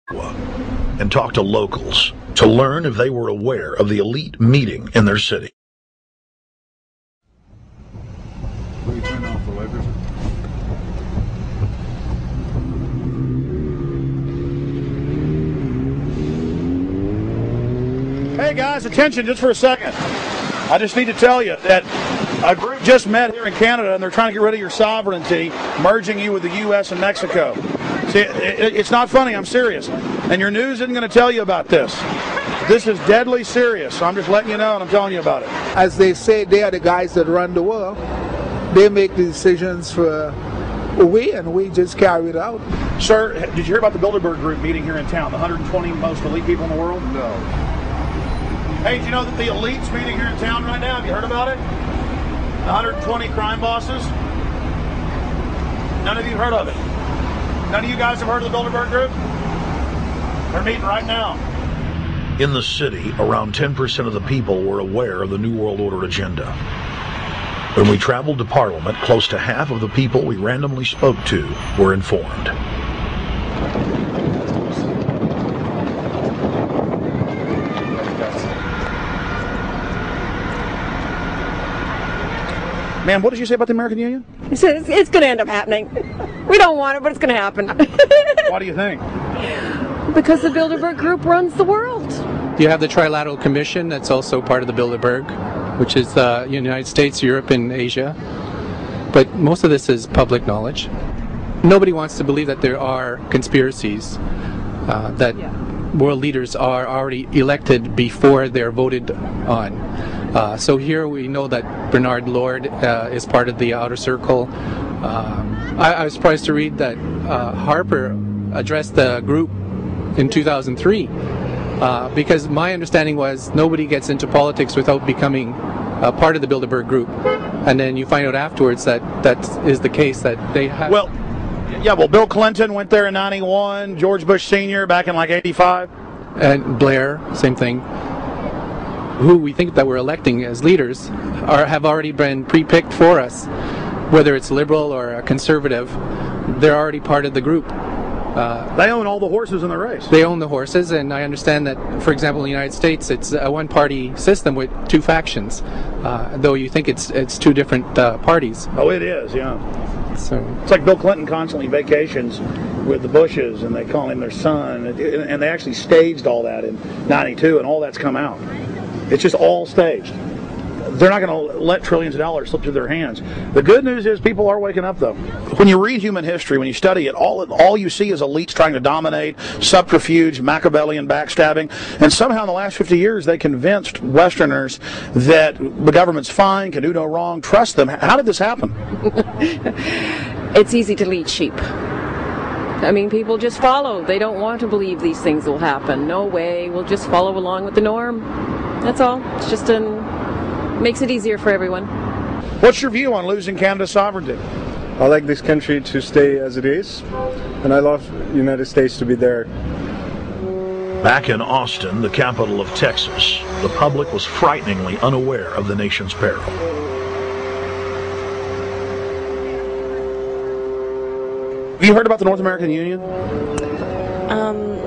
and talked to locals to learn if they were aware of the elite meeting in their city. Will you turn off the wipers? Hey guys, attention just for a second. I just need to tell you that a group just met here in Canada and they're trying to get rid of your sovereignty, merging you with the U.S. and Mexico. See, it's not funny, I'm serious. And your news isn't going to tell you about this. This is deadly serious, so I'm just letting you know and I'm telling you about it. As they say, they are the guys that run the world. They make the decisions for we, and we just carry it out. Sir, did you hear about the Bilderberg Group meeting here in town, the 120 most elite people in the world? No. Hey, did you know that the elite's meeting here in town right now? Have you heard about it? The 120 crime bosses? None of you heard of it? None of you guys have heard of the Bilderberg Group? They're meeting right now. In the city, around 10% of the people were aware of the New World Order agenda. When we traveled to Parliament, close to half of the people we randomly spoke to were informed. Ma'am, what did you say about the American Union? It's going to end up happening. We don't want it, but it's going to happen. Why do you think? Because the Bilderberg Group runs the world. You have the Trilateral Commission that's also part of the Bilderberg, which is the United States, Europe, and Asia. But most of this is public knowledge. Nobody wants to believe that there are conspiracies, that world leaders are already elected before they're voted on. So here we know that Bernard Lord is part of the outer circle. I was surprised to read that Harper addressed the group in 2003 because my understanding was nobody gets into politics without becoming part of the Bilderberg Group, and then you find out afterwards that that is the case, that they have. Well, Bill Clinton went there in 91, George Bush Sr. back in like 85. And Blair, same thing. Who we think that we're electing as leaders have already been pre-picked for us, whether it's liberal or a conservative. They're already part of the group. They own all the horses in the race. They own the horses, and I understand that, for example, in the United States, it's a one-party system with two factions, though you think it's two different parties. Oh, it is, yeah. So it's like Bill Clinton constantly vacations with the Bushes, and they call him their son, and they actually staged all that in 92, and all that's come out. It's just all staged. They're not going to let trillions of dollars slip through their hands. The good news is people are waking up, though. When you read human history, when you study it, all you see is elites trying to dominate, subterfuge, Machiavellian backstabbing, and somehow in the last 50 years they convinced Westerners that the government's fine, can do no wrong, trust them. How did this happen? It's easy to lead sheep. I mean, people just follow. They don't want to believe these things will happen. No way. We'll just follow along with the norm. That's all. It's just makes it easier for everyone. What's your view on losing Canada's sovereignty? I like this country to stay as it is, and I love the United States to be there. Back in Austin, the capital of Texas, the public was frighteningly unaware of the nation's peril. Have you heard about the North American Union?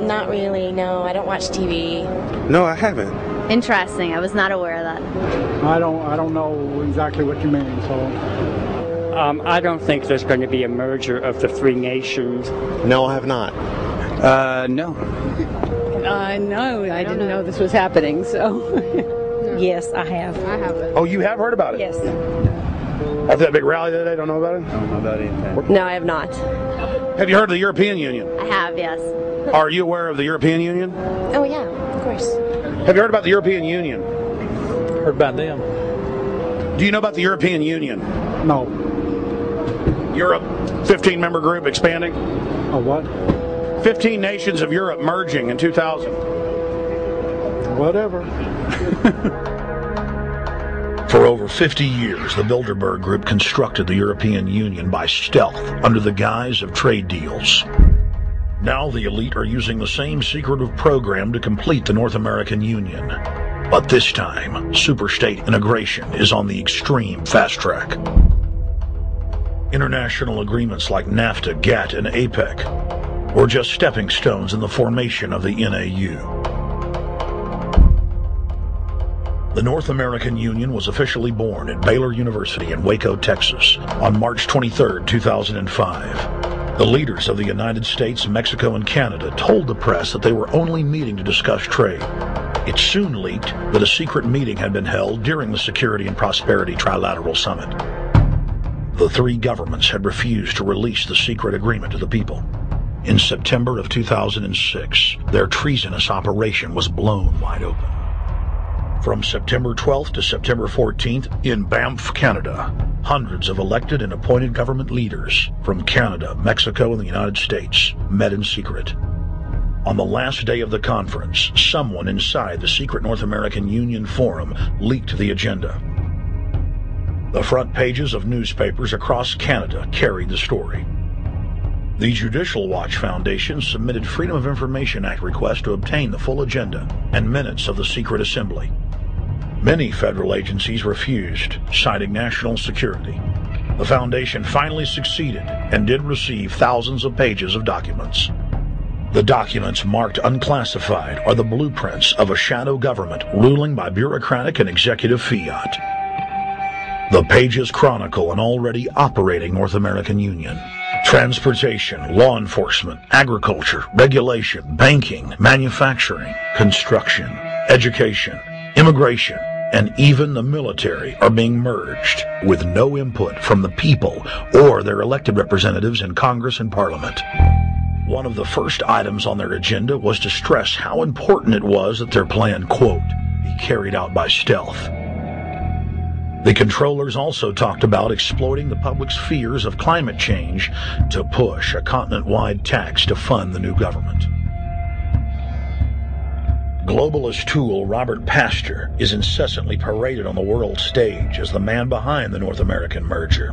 Not really, no. I don't watch TV. No, I haven't. Interesting. I was not aware of that. I don't know exactly what you mean, so. I don't think there's going to be a merger of the three nations. No, I have not. No. No, I didn't know this was happening, so. Yes, I have. I haven't. Oh, you have heard about it? Yes. After that big rally the other day, don't know about it? Don't know about anything. No, I have not. Have you heard of the European Union? I have, yes. Are you aware of the European Union? Oh, yeah, of course. Have you heard about the European Union? Heard about them. Do you know about the European Union? No. Europe, 15-member group expanding. A what? 15 nations of Europe merging in 2000. Whatever. For over 50 years, the Bilderberg Group constructed the European Union by stealth under the guise of trade deals. Now the elite are using the same secretive program to complete the North American Union. But this time, superstate integration is on the extreme fast track. International agreements like NAFTA, GATT, and APEC were just stepping stones in the formation of the NAU. The North American Union was officially born at Baylor University in Waco, Texas, on March 23, 2005. The leaders of the United States, Mexico, and Canada told the press that they were only meeting to discuss trade. It soon leaked that a secret meeting had been held during the Security and Prosperity Trilateral Summit. The three governments had refused to release the secret agreement to the people. In September of 2006, their treasonous operation was blown wide open. From September 12th to September 14th, in Banff, Canada, hundreds of elected and appointed government leaders from Canada, Mexico, and the United States met in secret. On the last day of the conference, someone inside the secret North American Union Forum leaked the agenda. The front pages of newspapers across Canada carried the story. The Judicial Watch Foundation submitted Freedom of Information Act requests to obtain the full agenda and minutes of the secret assembly. Many federal agencies refused, citing national security. The foundation finally succeeded and did receive thousands of pages of documents. The documents marked unclassified are the blueprints of a shadow government ruling by bureaucratic and executive fiat. The pages chronicle an already operating North American Union. Transportation, law enforcement, agriculture, regulation, banking, manufacturing, construction, education, immigration, and even the military are being merged with no input from the people or their elected representatives in Congress and Parliament. One of the first items on their agenda was to stress how important it was that their plan, quote, be carried out by stealth. The controllers also talked about exploiting the public's fears of climate change to push a continent-wide tax to fund the new government. Globalist tool Robert Pastor is incessantly paraded on the world stage as the man behind the North American merger.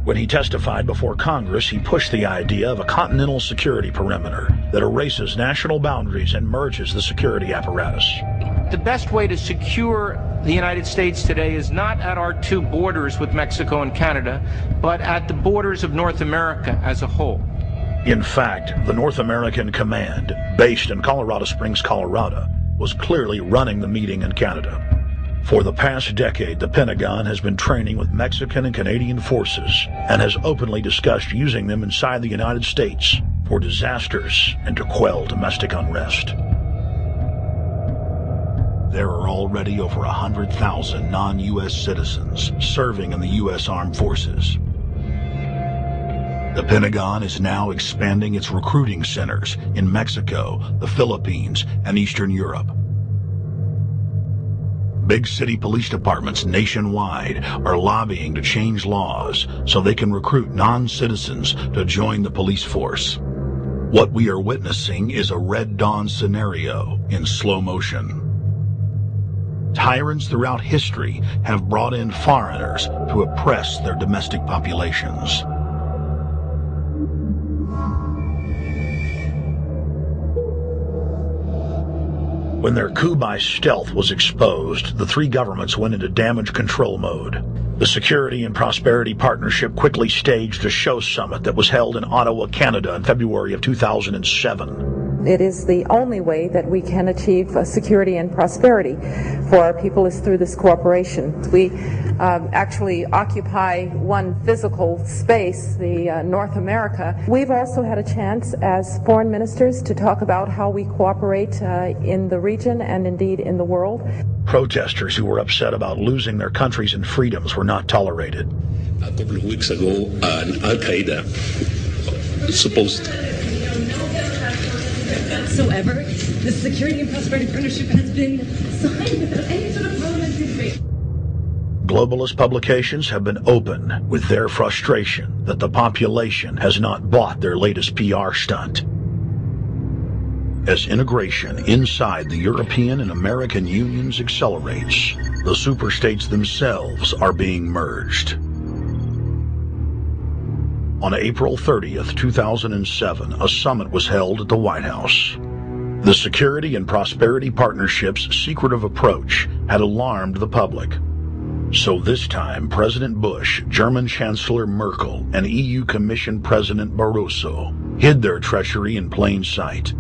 When he testified before Congress, he pushed the idea of a continental security perimeter that erases national boundaries and merges the security apparatus. The best way to secure the United States today is not at our two borders with Mexico and Canada, but at the borders of North America as a whole. In fact, the North American Command, based in Colorado Springs, Colorado, was clearly running the meeting in Canada. For the past decade, the Pentagon has been training with Mexican and Canadian forces and has openly discussed using them inside the United States for disasters and to quell domestic unrest. There are already over 100,000 non-U.S. citizens serving in the U.S. Armed Forces. The Pentagon is now expanding its recruiting centers in Mexico, the Philippines, and Eastern Europe. Big city police departments nationwide are lobbying to change laws so they can recruit non-citizens to join the police force. What we are witnessing is a Red Dawn scenario in slow motion. Tyrants throughout history have brought in foreigners to oppress their domestic populations. When their coup by stealth was exposed, the three governments went into damage control mode. The Security and Prosperity Partnership quickly staged a show summit that was held in Ottawa, Canada in February of 2007. It is the only way that we can achieve security and prosperity for our people is through this cooperation. We actually occupy one physical space, the North America. We've also had a chance as foreign ministers to talk about how we cooperate in the region and indeed in the world. Protesters who were upset about losing their countries and freedoms were not tolerated. A couple of weeks ago, Al-Qaeda supposed whatsoever. The Security and Prosperity Partnership has been signed without any sort of parliamentary debate. Globalist publications have been open with their frustration that the population has not bought their latest PR stunt. As integration inside the European and American unions accelerates, the superstates themselves are being merged. On April 30th, 2007, a summit was held at the White House. The Security and Prosperity Partnership's secretive approach had alarmed the public. So this time, President Bush, German Chancellor Merkel, and EU Commission President Barroso hid their treachery in plain sight.